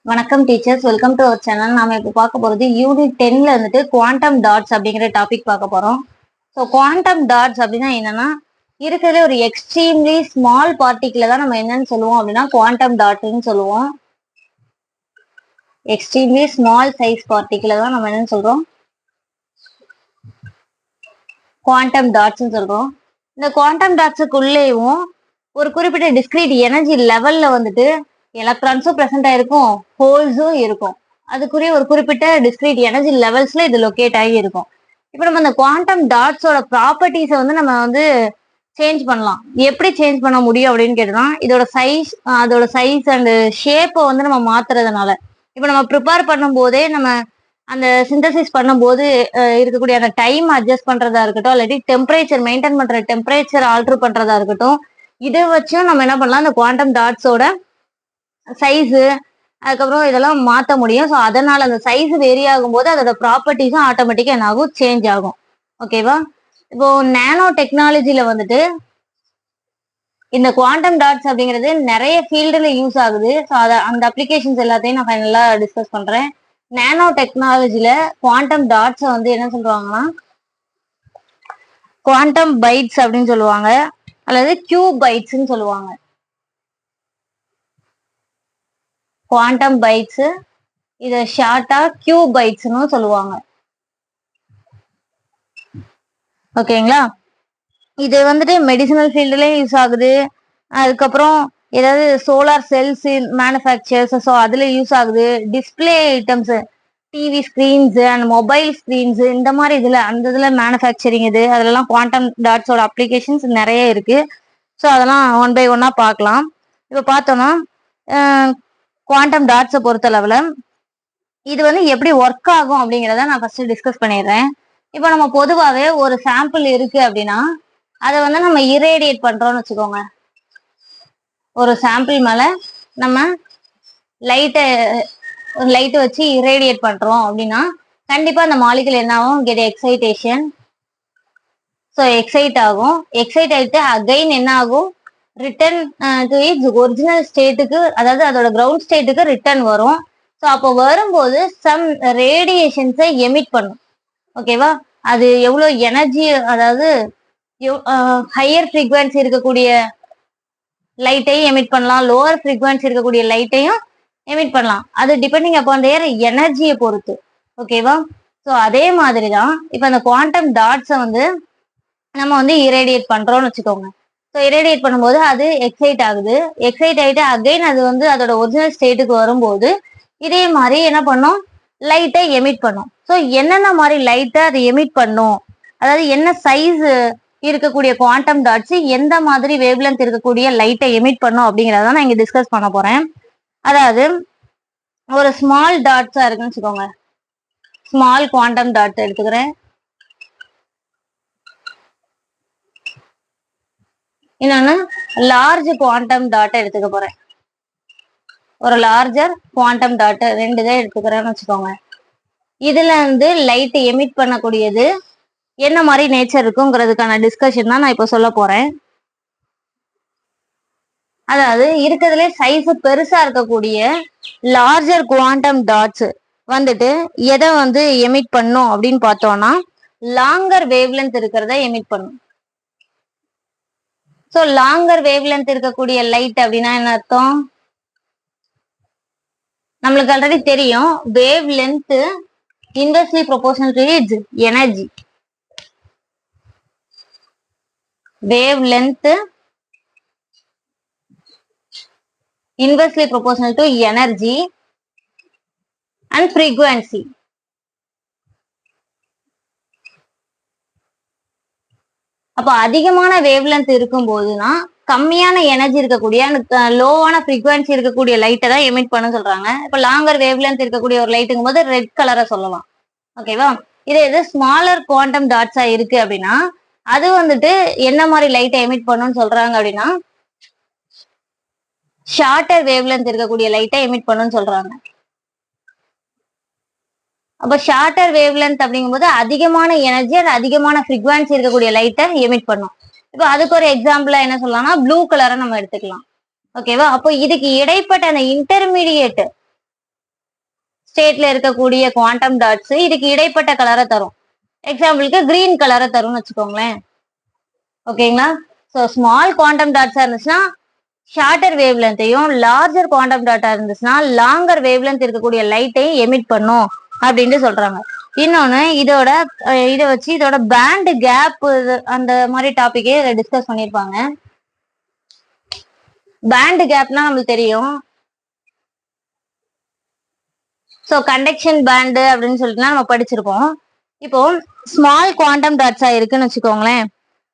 வணக்கம் teachers, welcome to our channel. நாம இப்போ பார்க்க போறது யூனிட் 10ல வந்துட்டு குவாண்டம் டாட்ஸ் அப்படிங்கிற டாபிக் பார்க்க போறோம். ஸோ குவாண்டம் டாட்ஸ் அப்படின்னா என்னன்னா, இருக்கிறதுல ஒரு எக்ஸ்ட்ரீம்லி ஸ்மால் பார்ட்டிகிள தான் நம்ம என்னன்னு சொல்லுவோம் அப்படின்னா குவாண்டம் டாட்ஸ்ன்னு சொல்லுவோம். எக்ஸ்ட்ரீம்லி ஸ்மால் சைஸ் பார்ட்டிகிள தான் நம்ம என்னன்னு சொல்றோம், குவாண்டம் டாட்ஸ்ன்னு சொல்றோம். இந்த குவாண்டம் டாட்ஸுக்குள்ளேயும் ஒரு குறிப்பிட்ட டிஸ்கிரீட் எனர்ஜி லெவல்ல வந்துட்டு எலக்ட்ரான்ஸும் பிரசன்ட் ஆயிருக்கும், ஹோல்ஸும் இருக்கும். அதுக்குரிய ஒரு குறிப்பிட்ட டிஸ்கிரீட் எனர்ஜி லெவல்ஸ்ல இது லொக்கேட் ஆகி இருக்கும். இப்போ நம்ம இந்த குவாண்டம் டாட்ஸோட ப்ராப்பர்ட்டிஸை வந்து நம்ம வந்து சேஞ்ச் பண்ணலாம். எப்படி சேஞ்ச் பண்ண முடியும் அப்படின்னு கேட்டோம்னா, அதோட சைஸ் அண்ட் ஷேப்பை வந்து நம்ம மாத்துறதுனால, இப்போ நம்ம ப்ரிப்பேர் பண்ணும் போதே நம்ம அந்த சிந்தசிஸ் பண்ணும்போது இருக்கக்கூடிய அந்த டைம் அட்ஜஸ்ட் பண்றதா இருக்கட்டும், இல்லாட்டி டெம்பரேச்சர் மெயின்டைன் பண்ற டெம்பரேச்சர் ஆல்டர் பண்றதா இருக்கட்டும், இதை வச்சும் நம்ம என்ன பண்ணலாம், அந்த குவாண்டம் டாட்ஸோட சைஸு அதுக்கப்புறம் இதெல்லாம் மாற்ற முடியும். ஸோ அதனால அந்த சைஸ் வேரி ஆகும்போது அதோட ப்ராப்பர்ட்டிஸும் ஆட்டோமேட்டிக்காக என்ன ஆகும், சேஞ்ச் ஆகும். ஓகேவா? இப்போ நேனோ டெக்னாலஜியில வந்துட்டு இந்த குவாண்டம் டாட்ஸ் அப்படிங்கிறது நிறைய ஃபீல்டில் யூஸ் ஆகுது. ஸோ அந்த அப்ளிகேஷன்ஸ் எல்லாத்தையும் நான் ஃபைனலாக டிஸ்கஸ் பண்றேன். நேனோ டெக்னாலஜியில குவாண்டம் டாட்ஸை வந்து என்ன சொல்லுவாங்கன்னா, குவாண்டம் பைட்ஸ் அப்படின்னு சொல்லுவாங்க, அல்லது கியூ பைட்ஸ்ன்னு சொல்லுவாங்க. குவாண்டம் பைட்ஸ், இத ஷார்ட்டா கியூ பைட்ஸ்னு சொல்லுவாங்க. ஓகேங்களா? இது வந்துட்டு மெடிசினல் ஃபீல்டுலயும் யூஸ் ஆகுது. அதுக்கப்புறம் ஏதாவது சோலார் செல்ஸ் மேனுஃபேக்சர்ஸ், ஸோ அதுல யூஸ் ஆகுது. Display items, TV screens and mobile screens, இந்த மாதிரி இதுல மேனுஃபேக்சரிங் அதெல்லாம் குவாண்டம் டாட்ஸோட அப்ளிகேஷன்ஸ் நிறைய இருக்கு. ஸோ அதெல்லாம் ஒன் பை ஒன்னா பார்க்கலாம். இப்போ பார்த்தோம்னா குவாண்டம் டாட்ஸை பொறுத்த லெவல இது வந்து எப்படி ஒர்க் ஆகும் அப்படிங்கிறத நான் ஃபர்ஸ்ட் டிஸ்கஸ் பண்ணிடுறேன். இப்போ நம்ம பொதுவாகவே ஒரு சாம்பிள் இருக்கு அப்படின்னா அதை வந்து நம்ம இரேடியேட் பண்றோம்னு வச்சுக்கோங்க. ஒரு சாம்பிள் மேல நம்ம லைட்டை வச்சு இரேடியேட் பண்றோம் அப்படின்னா கண்டிப்பா அந்த மாலிகுல் என்ன ஆகும், கெட் எக்ஸைட்டேஷன். ஸோ எக்ஸைட் ஆகும். எக்ஸைட் ஆயிட்டு அகைன் என்ன ஆகும், ரிட்டர்ன் டு இட்ஸ் ஒரிஜினல் ஸ்டேட்டுக்கு, அதாவது அதோட கிரவுண்ட் ஸ்டேட்டுக்கு ரிட்டர்ன் வரும். ஸோ அப்போ வரும்போது சம் ரேடியேஷன்ஸை எமிட் பண்ணும். ஓகேவா? அது எவ்வளோ எனர்ஜி, அதாவது ஹையர் ஃப்ரீக்வன்சி இருக்கக்கூடிய லைட்டையும் எமிட் பண்ணலாம், லோவர் ஃப்ரீக்வன்சி இருக்கக்கூடிய லைட்டையும் எமிட் பண்ணலாம். அது டிபெண்டிங் அப்பான் தேர் எனர்ஜியை பொறுத்து. ஓகேவா? ஸோ அதே மாதிரி தான் இப்போ அந்த குவாண்டம் டாட்ஸை வந்து நம்ம வந்து இரேடியேட் பண்றோம்னு வச்சுக்கோங்க. ஸோ இரேடியேட் பண்ணும்போது அது எக்ஸைட் ஆகுது. எக்ஸைட் ஆகிட்டு அகைன் அது வந்து அதோட ஒரிஜினல் ஸ்டேட்டுக்கு வரும்போது இதே மாதிரி என்ன பண்ணும், லைட்டை எமிட் பண்ணும். ஸோ என்னென்ன மாதிரி லைட்டை அது எமிட் பண்ணும், அதாவது என்ன சைஸ் இருக்கக்கூடிய குவாண்டம் டாட்ஸ் எந்த மாதிரி வேவ்லென்த் இருக்கக்கூடிய லைட்டை எமிட் பண்ணும் அப்படிங்கிறத நான் இங்க டிஸ்கஸ் பண்ண போறேன். அதாவது ஒரு ஸ்மால் டாட்ஸா இருக்குன்னு வச்சுக்கோங்க. ஸ்மால் குவாண்டம் டாட் எடுத்துக்கிறேன். இன்னொன்னு லார்ஜ் குவாண்டம் டாட்டை எடுத்துக்க போறேன். ஒரு லார்ஜர் குவாண்டம் டாட், ரெண்டு தான் எடுத்துக்கிறேன்னு வச்சுக்கோங்க. இதுல இருந்து லைட் எமிட் பண்ணக்கூடியது என்ன மாதிரி நேச்சர் இருக்குங்கிறதுக்கான டிஸ்கஷன் தான் நான் இப்போ சொல்ல போறேன். அதாவது இருக்கிறதுல சைஸ் பெருசா இருக்கக்கூடிய லார்ஜர் குவாண்டம் டாட்ஸ் வந்துட்டு எதை வந்து எமிட் பண்ணும் அப்படின்னு பார்த்தோம்னா, லாங்கர் வேவ்லென்த் இருக்கிறத எமிட் பண்ணும். ஸோ லாங்கர் வேவ்லென்த் இருக்கக்கூடிய லைட் அப்படின்னா என்ன அர்த்தம், நம்மளுக்கு ஆல்ரெடி தெரியும், wave length inversely proportional to it's energy. Wave length inversely proportional to energy and frequency. அப்போ அதிகமான வேவ் லென்த் இருக்கும் போதுனா கம்மியான எனர்ஜி இருக்கக்கூடிய லோவான ஃப்ரீக்வன்சி இருக்கக்கூடிய லைட்டை தான் எமிட் பண்ண சொல்றாங்க. இப்போ லாங்கர் வேவ் லென்த் இருக்கக்கூடிய ஒரு லைட்டுங்கும் போது ரெட் கலரை சொல்லலாம். ஓகேவா? இது ஸ்மாலர் குவாண்டம் டாட்ஸா இருக்கு அப்படின்னா அது வந்துட்டு என்ன மாதிரி லைட்டை எமிட் பண்ணும்னு சொல்றாங்க அப்படின்னா, ஷார்ட்டர் வேவ் லென்த் இருக்கக்கூடிய லைட்டை எமிட் பண்ணும்னு சொல்றாங்க. அப்ப ஷார்ட்டர் வேவ் லென்த் அப்படிங்கும்போது அதிகமான எனர்ஜி அது அதிகமான ஃப்ரீக்வன்சி இருக்கக்கூடிய லைட்டை எமிட் பண்ணும். இப்போ அதுக்கு ஒரு எக்ஸாம்பிளா என்ன சொல்லலாம்னா ப்ளூ கலரை நம்ம எடுத்துக்கலாம். ஓகேவா? அப்போ இதுக்கு இடைப்பட்ட அந்த இன்டர்மீடியேட் ஸ்டேட்ல இருக்கக்கூடிய குவாண்டம் டாட்ஸ் இதுக்கு இடைப்பட்ட கலரை தரும். எக்ஸாம்பிளுக்கு கிரீன் கலரை தரும்னு வச்சுக்கோங்களேன். ஓகேங்களா? ஸோ ஸ்மால் குவாண்டம் டாட்ஸா இருந்துச்சுன்னா ஷார்ட்டர் வேவ் லென்த்தையும், லார்ஜர் குவாண்டம் டாட்டா இருந்துச்சுன்னா லாங்கர் வேவ் லென்த் இருக்கக்கூடிய லைட்டையும் எமிட் பண்ணும் அப்படின்ட்டு சொல்றாங்க. இன்னொன்னு இதை வச்சு இதோட பேண்ட் கேப் அந்த மாதிரி டாபிக்கே டிஸ்கஸ் பண்ணிருப்பாங்க. பேண்ட் கேப்னா நம்மளுக்கு தெரியும். ஸோ கண்டக்ஷன் பேண்டு அப்படின்னு சொல்லிட்டுலாம் நம்ம படிச்சிருப்போம். இப்போ ஸ்மால் குவாண்டம் டாட்ஸா இருக்குன்னு வச்சுக்கோங்களேன்,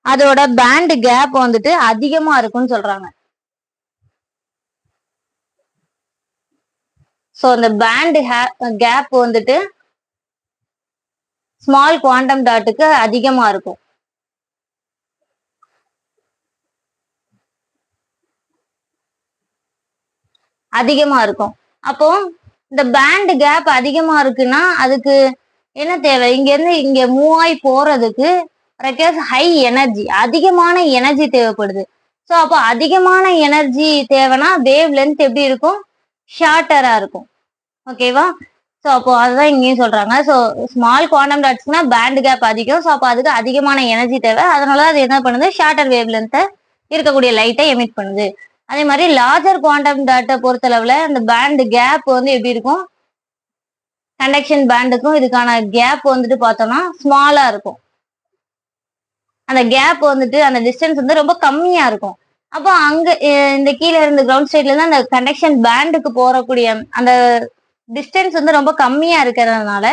அதோட பேண்ட் கேப் வந்துட்டு அதிகமா இருக்கும்னு சொல்றாங்க. ஸோ அந்த பேண்ட் கேப் வந்துட்டு ஸ்மால் குவாண்டம் டாட்டுக்கு அதிகமா இருக்கும். அப்போ இந்த பேண்ட் கேப் அதிகமா இருக்குன்னா அதுக்கு என்ன தேவை? இங்க இருந்து இங்க மூவ் ஆகி போறதுக்கு ஹை எனர்ஜி, அதிகமான எனர்ஜி தேவைப்படுது. ஸோ அப்போ அதிகமான எனர்ஜி தேவைன்னா வேவ் லென்த் எப்படி இருக்கும்? ஷார்ட்டரா இருக்கும். ஓகேவா? ஸோ அப்போ அதுதான் இங்கேயும் சொல்றாங்க. ஸோ ஸ்மால் குவாண்டம் டாட்ஸ்னா பேண்ட் கேப் அதிகம். ஸோ அப்போ அதுக்கு அதிகமான எனர்ஜி தேவை. அதனால அது என்ன பண்ணுது? ஷார்ட்டர் வேவ் லென்த்தை இருக்கக்கூடிய லைட்டை எமிட் பண்ணுது. அதே மாதிரி லார்ஜர் குவாண்டம் டாட்டை பொறுத்தளவுல அந்த பேண்ட் கேப் வந்து எப்படி இருக்கும்? கண்டக்ஷன் பேண்டுக்கும் இதுக்கான கேப் வந்துட்டு பார்த்தோம்னா ஸ்மாலா இருக்கும். அந்த கேப் வந்துட்டு அந்த டிஸ்டன்ஸ் வந்து ரொம்ப கம்மியா இருக்கும். அப்போ அங்க இந்த கீழே இருந்து கிரவுண்ட் ஸ்டேட்ல இருந்து அந்த கண்டக்ஷன் பேண்டுக்கு போறக்கூடிய அந்த டிஸ்டன்ஸ் வந்து ரொம்ப கம்மியா இருக்கிறதுனால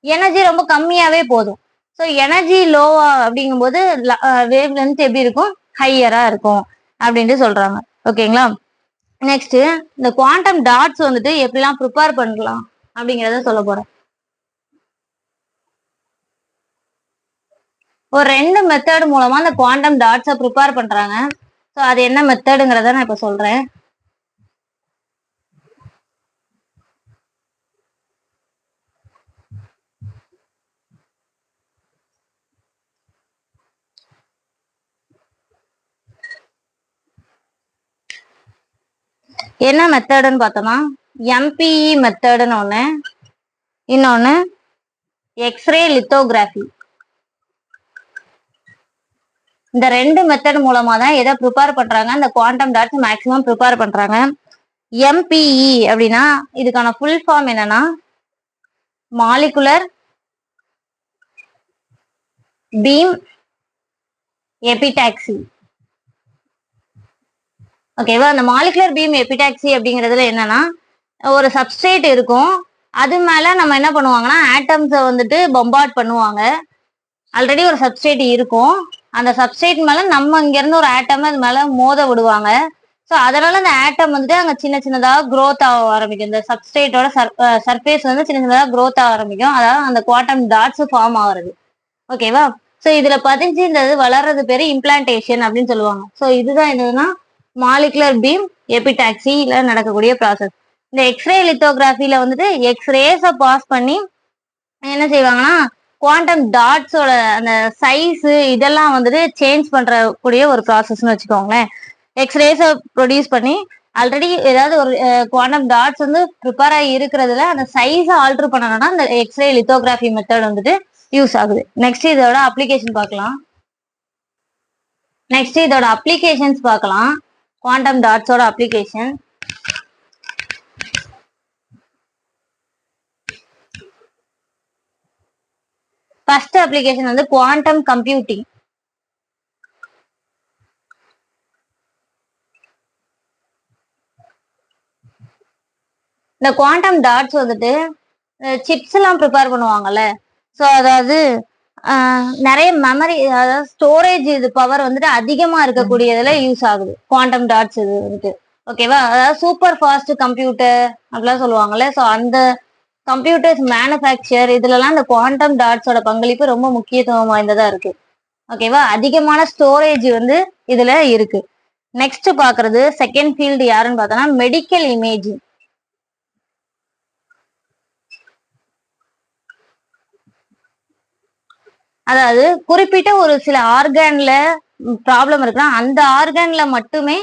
எனர்ஜி ரொம்ப கம்மியாவே போதும். ஸோ எனர்ஜி லோவா அப்படிங்கும்போது வேவ் லென்த் எப்படி இருக்கும்? ஹையரா இருக்கும் அப்படின்ட்டு சொல்றாங்க. ஓகேங்களா? நெக்ஸ்ட் இந்த குவாண்டம் டாட்ஸ் வந்துட்டு எப்படிலாம் ப்ரிப்பேர் பண்ணலாம் அப்படிங்கிறத சொல்ல போறேன். ஒரு 2 மெத்தட் மூலமா அந்த குவாண்டம் டாட்ஸை ப்ரிப்பேர் பண்றாங்க. ஸோ அது என்ன மெத்தடுங்கிறத நான் இப்ப சொல்றேன். என்ன மெத்தடுன்னு பார்த்தோம்னா எம்பிஇ மெத்தடுன்னு ஒன்று, இன்னொன்று எக்ஸ்ரே லித்தோகிராஃபி. இந்த 2 மெத்தட் மூலமா தான் எதை ப்ரிப்பேர் பண்றாங்க? அந்த குவாண்டம் டாட்ஸ் மேக்சிமம் ப்ரிப்பேர் பண்றாங்க. எம்பிஇ அப்படின்னா இதுக்கான ஃபுல் ஃபார்ம் என்னன்னா மாலிகுலர் பீம் எபிடாக்சி. ஓகேவா? அந்த மாலிகுலர் பீம் எபிடாக்சி அப்படிங்கிறதுல என்னன்னா ஒரு சப்ஸ்ட்ரேட் இருக்கும், அது மேல நம்ம என்ன பண்ணுவாங்கன்னா ஆட்டம்ஸை வந்துட்டு பம்பார்ட் பண்ணுவாங்க. ஆல்ரெடி ஒரு சப்ஸ்ட்ரேட் இருக்கும், அந்த சப்ஸ்ட்ரேட் மேல நம்ம இங்க இருந்து ஒரு ஆட்டம் அது மேல மோத விடுவாங்க. ஸோ அதனால அந்த ஆட்டம் வந்துட்டு அங்க சின்ன சின்னதாக க்ரோத் ஆக ஆரம்பிக்கும். இந்த சப்ஸ்ட்ரேட்டோட சர்ஃபேஸ் வந்து சின்ன சின்னதாக க்ரோத் ஆக ஆரம்பிக்கும். அதாவது அந்த குவாண்டம் டாட்ஸ் ஃபார்ம் ஆகுறது. ஓகேவா? ஸோ இதுல பதிஞ்சு இந்த இது வளர்றது பேரு இம்ப்ளான்டேஷன் அப்படின்னு சொல்லுவாங்க. ஸோ இதுதான் என்னதுன்னா மாலிகுலர் பீம் எபிடாக்சில நடக்கக்கூடிய ப்ராசஸ். இந்த எக்ஸ்ரே லித்தோகிராஃபில வந்துட்டு எக்ஸ்ரேஸை பாஸ் பண்ணி என்ன செய்வாங்கன்னா குவாண்டம் டாட்ஸோட அந்த சைஸ் இதெல்லாம் வந்துட்டு சேஞ்ச் பண்றக்கூடிய ஒரு ப்ராசஸ்ன்னு வச்சுக்கோங்களேன். எக்ஸ்ரேஸை ப்ரொடியூஸ் பண்ணி ஆல்ரெடி ஏதாவது ஒரு குவாண்டம் டாட்ஸ் வந்து ப்ரிப்பேர் ஆகி இருக்கிறதுல அந்த சைஸை ஆல்டர் பண்ணணும்னா அந்த எக்ஸ்ரே லித்தோகிராஃபி மெத்தட் வந்துட்டு யூஸ் ஆகுது. நெக்ஸ்ட் இதோட அப்ளிகேஷன் பார்க்கலாம். நெக்ஸ்ட் இதோட அப்ளிகேஷன்ஸ் பார்க்கலாம். குவாண்டம் டாட்ஸோட அப்ளிகேஷன் ஃபர்ஸ்ட் அப்ளிகேஷன் வந்து குவாண்டம் கம்ப்யூட்டிங். இந்த குவாண்டம் டாட்ஸ் வந்துட்டு சிப்ஸ் எல்லாம் ப்ரிப்பேர் பண்ணுவாங்கல்ல, ஸோ அதாவது நிறைய மெமரி, அதாவது ஸ்டோரேஜ் இது பவர் வந்துட்டு அதிகமா இருக்கக்கூடியதுல யூஸ் ஆகுது குவாண்டம் டாட்ஸ் இது வந்துட்டு. ஓகேவா? அதாவது சூப்பர் ஃபாஸ்ட் கம்ப்யூட்டர் அப்படிலாம் சொல்லுவாங்கல்ல, ஸோ அந்த கம்ப்யூட்டர்ஸ் மேனுஃபேக்சர் இதுலலாம் இந்த குவாண்டம் டாட்ஸோட பங்களிப்பு ரொம்ப முக்கியத்துவம் வாய்ந்ததா இருக்கு. ஓகேவா? அதிகமான ஸ்டோரேஜ் வந்து இதுல இருக்கு. நெக்ஸ்ட் பாக்குறது செகண்ட் ஃபீல்டு யாருன்னு பார்த்தோம்னா மெடிக்கல் இமேஜிங். அதாவது குறிப்பிட்ட ஒரு சில ஆர்கான்ல ப்ராப்ளம் இருக்குன்னா அந்த ஆர்கான்ல மட்டுமே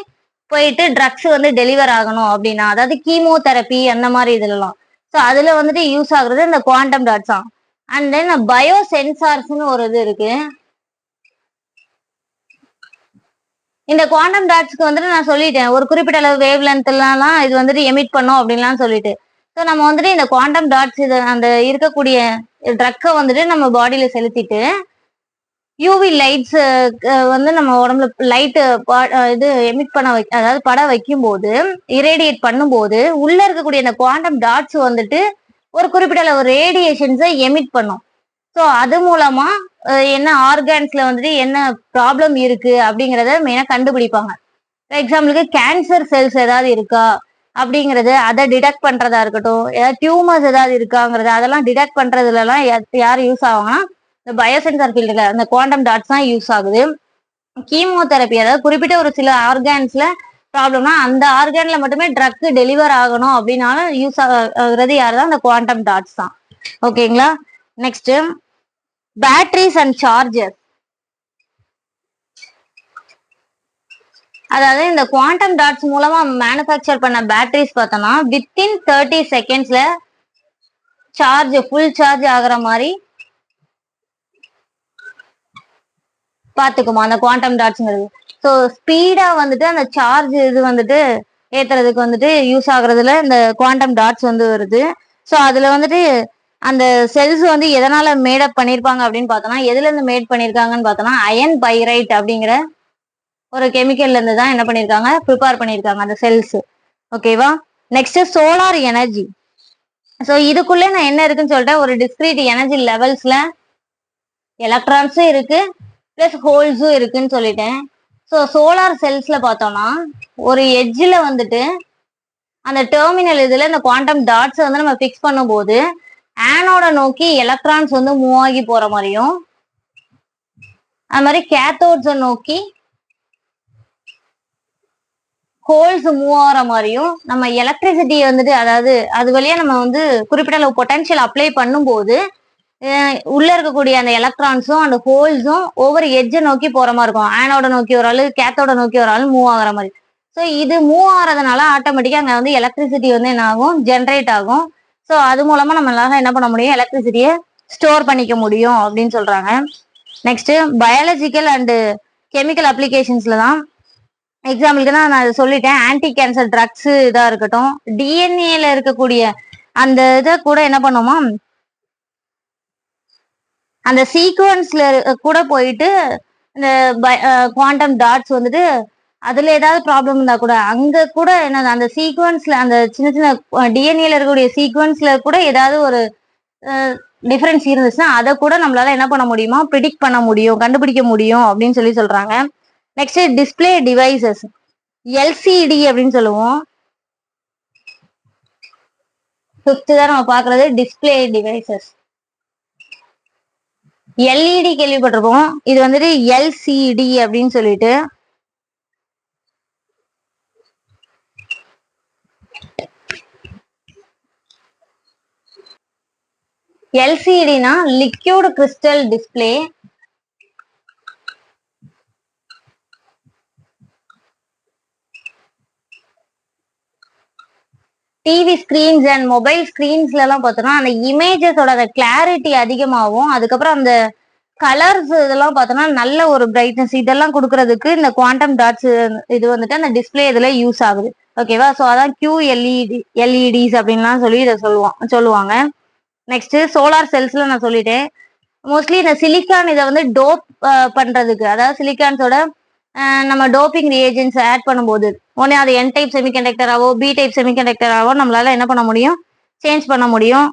போயிட்டு ட்ரக்ஸ் வந்து டெலிவர் ஆகணும் அப்படின்னா, அதாவது கீமோதெரப்பி அந்த மாதிரி இதுலலாம். ஸோ ஸோ அதுல வந்துட்டு யூஸ் ஆகுறது இந்த குவாண்டம் டாட்ஸ் தான். அண்ட் தென் பயோ சென்சார்ஸ்னு ஒரு இது இருக்கு. இந்த குவாண்டம் டாட்ஸ்க்கு வந்துட்டு நான் சொல்லிட்டேன் ஒரு குறிப்பிட்ட அளவு வேவ் லென்த்லாம் இது வந்துட்டு எமிட் பண்ணும் அப்படின்லாம் சொல்லிட்டு. ஸோ நம்ம வந்துட்டு இந்த குவாண்டம் டாட்ஸ் இது அந்த இருக்கக்கூடிய ட்ரக்கை வந்துட்டு நம்ம பாடியில செலுத்திட்டு யூவி லைட்ஸ் வந்து நம்ம உடம்புல லைட்டு இது எமிட் பண்ண அதாவது பட வைக்கும் போது இரேடியேட் பண்ணும்போது உள்ள இருக்கக்கூடிய இந்த குவாண்டம் டாட்ஸ் வந்துட்டு ஒரு குறிப்பிட்ட அளவு ரேடியேஷன்ஸை எமிட் பண்ணும். ஸோ அது மூலமா என்ன ஆர்கான்ஸ்ல வந்துட்டு என்ன ப்ராப்ளம் இருக்கு அப்படிங்கிறத மெயினா கண்டுபிடிப்பாங்க. ஃபார் எக்ஸாம்பிளுக்கு கேன்சர் செல்ஸ் ஏதாவது இருக்கா அப்படிங்கறது அதை டிடெக்ட் பண்றதா இருக்கட்டும், ஏதாவது டியூமர்ஸ் ஏதாவது இருக்காங்கிறது அதெல்லாம் டிடெக்ட் பண்றதுலாம் யார் யூஸ் ஆகும்னா இந்த பயோசென்சார் ஃபீல்டுல அந்த குவாண்டம் டாட்ஸ் தான் யூஸ் ஆகுது. கீமோதெரப்பி அதாவது குறிப்பிட்ட ஒரு சில ஆர்கான்ஸ்ல ப்ராப்ளம்னா அந்த ஆர்கான்ல மட்டுமே ட்ரக் டெலிவர் ஆகணும் அப்படின்னாலும் யூஸ் ஆகுறது யார் தான், அந்த குவாண்டம் டாட்ஸ் தான். ஓகேங்களா. Next batteries and charger. அதாவது இந்த குவாண்டம் டாட்ஸ் மூலமா மேனுஃபேக்சர் பண்ண பேட்டரிஸ் பார்த்தோம்னா வித்தின் 30 செகண்ட்ஸ்ல சார்ஜ் ஃபுல் சார்ஜ் ஆகுற மாதிரி பாத்துக்குமா அந்த குவாண்டம் டாட்ஸ்ங்கிறது. ஸோ ஸ்பீடா வந்துட்டு அந்த சார்ஜ் இது வந்துட்டு ஏத்துறதுக்கு வந்துட்டு யூஸ் ஆகுறதுல இந்த குவாண்டம் டாட்ஸ் வந்து வருது. ஸோ அதுல வந்துட்டு அந்த செல்ஸ் வந்து எதனால மேடப் பண்ணிருப்பாங்க அப்படின்னு பார்த்தோம்னா எதுல இருந்து மேட் பண்ணிருக்காங்கன்னு பார்த்தோம்னா அயன் பைரைட் அப்படிங்கிற ஒரு கெமிக்கல்ல இருந்து தான் என்ன பண்ணிருக்காங்க ப்ரிப்பேர் பண்ணிருக்காங்க அந்த செல்ஸ். ஓகேவா. Next solar energy. ஸோ இதுக்குள்ள நான் என்ன இருக்குன்னு சொல்லிட்டேன், ஒரு டிஸ்கிரீட் எனர்ஜி லெவல்ஸ்ல எலக்ட்ரான்ஸும் இருக்கு பிளஸ் ஹோல்ஸும் இருக்குன்னு சொல்லிட்டேன். ஸோ சோலார் செல்ஸ்ல பார்த்தோம்னா ஒரு எட்ஜில் வந்துட்டு அந்த டெர்மினல் இதுல இந்த குவாண்டம் டாட்ஸ் வந்து நம்ம ஃபிக்ஸ் பண்ணும்போது ஆனோட நோக்கி எலக்ட்ரான்ஸ் வந்து மூவ் ஆகி போற மாதிரியும் அது மாதிரி கேத்தோட்ஸை நோக்கி ஹோல்ஸ் மூவ் ஆகிற மாதிரியும் நம்ம எலக்ட்ரிசிட்டி வந்துட்டு அதாவது அது வழியா நம்ம வந்து குறிப்பிட்ட அளவு பொட்டன்ஷியல் அப்ளை பண்ணும்போது உள்ள இருக்கக்கூடிய அந்த எலக்ட்ரான்ஸும் அந்த ஹோல்ஸும் ஒவ்வொரு எட்ஜை நோக்கி போற மாதிரி இருக்கும். ஆனோட நோக்கி ஒரு ஆளு கேத்தோட நோக்கி ஒரு ஆள் மூவ் ஆகிற மாதிரி. ஸோ இது மூவ் ஆகிறதுனால ஆட்டோமேட்டிக்கா அங்கே வந்து எலக்ட்ரிசிட்டி வந்து என்ன ஆகும் ஜென்ரேட் ஆகும். ஸோ அது மூலமா நம்மளால என்ன பண்ண முடியும் எலக்ட்ரிசிட்டியை ஸ்டோர் பண்ணிக்க முடியும் அப்படின்னு சொல்றாங்க. நெக்ஸ்ட் பயாலஜிக்கல் அண்டு கெமிக்கல் அப்ளிகேஷன்ஸ்ல தான் எக்ஸாம்பிளுக்கு தான் நான் சொல்லிட்டேன் ஆன்டி கேன்சர் ட்ரக்ஸ் இதா இருக்கட்டும் டிஎன்ஏல இருக்கக்கூடிய அந்த இதை கூட என்ன பண்ணுமா அந்த சீக்வன்ஸ்ல கூட போயிட்டு இந்த குவாண்டம் டாட்ஸ் வந்துட்டு அதுல ஏதாவது ப்ராப்ளம் இருந்தா கூட அங்க கூட என்ன அந்த சீக்வன்ஸ்ல அந்த சின்ன சின்ன டிஎன்ஏல இருக்கக்கூடிய சீக்வன்ஸ்ல கூட ஏதாவது ஒரு டிஃபரன்ஸ் இருந்துச்சுன்னா அதை கூட நம்மளால என்ன பண்ண முடியுமா ப்ரிடிக்ட் பண்ண முடியும் கண்டுபிடிக்க முடியும் அப்படின்னு சொல்றாங்க. நெக்ஸ்ட் டிஸ்பிளே டிவைசஸ் எல்சிடி அப்படின்னு சொல்லுவோம். ஃபிஃப்த் தான் நம்ம பாக்குறது டிஸ்பிளே டிவைசஸ். எல்இடி கேள்விப்பட்டிருப்போம், இது வந்துட்டு எல்சிடி அப்படின்னு சொல்லிட்டு எல்சிடினா liquid crystal display. TV screens and mobile ஸ்கிரீன்ஸ்ல எல்லாம் பார்த்தோம்னா அந்த இமேஜஸோட அந்த கிளாரிட்டி அதிகமாகும். அதுக்கப்புறம் அந்த கலர்ஸ் இதெல்லாம் பார்த்தோம்னா நல்ல ஒரு பிரைட்னஸ் இதெல்லாம் கொடுக்கறதுக்கு இந்த குவாண்டம் டாட்ஸ் இது வந்துட்டு அந்த டிஸ்பிளே இதுல யூஸ் ஆகுது. ஓகேவா. ஸோ அதான் எல்இடிஸ் அப்படின்லாம் சொல்லி இதை சொல்லுவாங்க. நெக்ஸ்ட் சோலார் செல்ஸ்ல நான் சொல்லிட்டேன். மோஸ்ட்லி இந்த சிலிக்கான் இதை வந்து டோப் பண்றதுக்கு அதாவது சிலிக்கான்ஸோட நம்ம டோப்பிங் ரியேஜென்ட்ஸ் ஆட் பண்ணும்போது ஒன்னே அது என் டைப் செமிகண்டக்டராவோ பி டைப் செமிகண்டக்டராவோ நம்மளால என்ன பண்ண முடியும் சேஞ்ச் பண்ண முடியும்.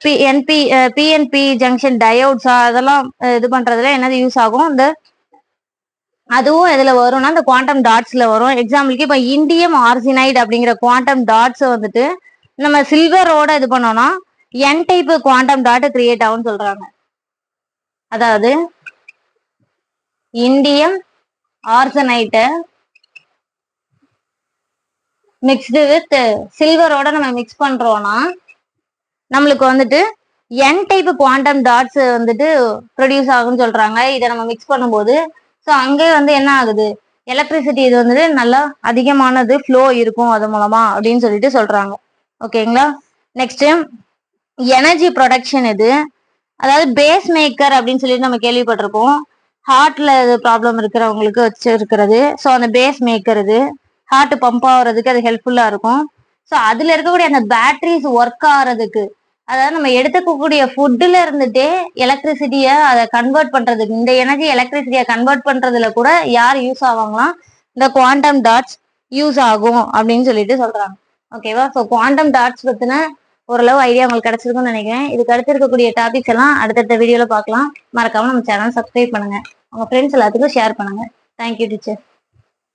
பிஎன்பி ஜங்ஷன் டயோட்ஸா அதெல்லாம் இது பண்றதுல என்னது யூஸ் ஆகும். இந்த அதுவும் எதுல வரும்னா இந்த குவாண்டம் டாட்ஸ்ல வரும். எக்ஸாம்பிளுக்கு இப்ப இண்டியம் ஆர்சினைட் அப்படிங்கிற குவாண்டம் டாட்ஸ் வந்துட்டு நம்ம சில்வரோட இது பண்ணோம்னா என் டைப் குவாண்டம் டாட் கிரியேட் ஆகும்னு சொல்றாங்க. அதாவது இண்டியம் ஆர்சனைட்டை மிக்ஸ்டு வித் சில்வரோட நம்ம மிக்ஸ் பண்றோம்னா நம்மளுக்கு வந்துட்டு என் டைப் குவாண்டம் டாட்ஸ் வந்துட்டு ப்ரொடியூஸ் ஆகும்னு சொல்றாங்க. இதை நம்ம மிக்ஸ் பண்ணும்போது ஸோ அங்கே வந்து என்ன ஆகுது எலக்ட்ரிசிட்டி இது வந்துட்டு நல்லா அதிகமானது ஃப்ளோ இருக்கும் அது மூலமா அப்படின்னு சொல்லிட்டு சொல்றாங்க. ஓகேங்களா. நெக்ஸ்ட் எனர்ஜி ப்ரொடக்ஷன் இது, அதாவது பேஸ் மேக்கர் அப்படின்னு சொல்லிட்டு நம்ம கேள்விப்பட்டிருப்போம். ஹார்ட்ல ப்ராப்ளம் இருக்கிறவங்களுக்கு வச்சிருக்கிறது. ஸோ அந்த பேஸ் மேக்கர் இது ஹார்ட் பம்ப் ஆகுறதுக்கு அது ஹெல்ப்ஃபுல்லா இருக்கும். ஸோ அதுல இருக்கக்கூடிய அந்த பேட்டரிஸ் ஒர்க் ஆகிறதுக்கு, அதாவது நம்ம எடுத்துக்கக்கூடிய ஃபுட்டுல இருந்துட்டே எலக்ட்ரிசிட்டியை அதை கன்வெர்ட் பண்றதுக்கு, இந்த எனர்ஜி எலக்ட்ரிசிட்டியை கன்வெர்ட் பண்றதுல கூட யார் யூஸ் ஆவாங்களாம், இந்த குவாண்டம் டாட்ஸ் யூஸ் ஆகும் அப்படின்னு சொல்லிட்டு சொல்றாங்க. ஓகேவா? ஸோ குவாண்டம் டாட்ஸ் பத்தின ஓரளவு ஐடியா உங்களுக்கு கிடைச்சிருக்கும்னு நினைக்கிறேன். இதுக்கு அடுத்து இருக்கக்கூடிய டாபிக்ஸ் எல்லாம் அடுத்தடுத்த வீடியோல பார்க்கலாம். மறக்காம நம்ம சேனல் சப்ஸ்கிரைப் பண்ணுங்க, உங்க ஃப்ரெண்ட்ஸ் எல்லாத்துக்கும் ஷேர் பண்ணுங்க. Thank you teacher.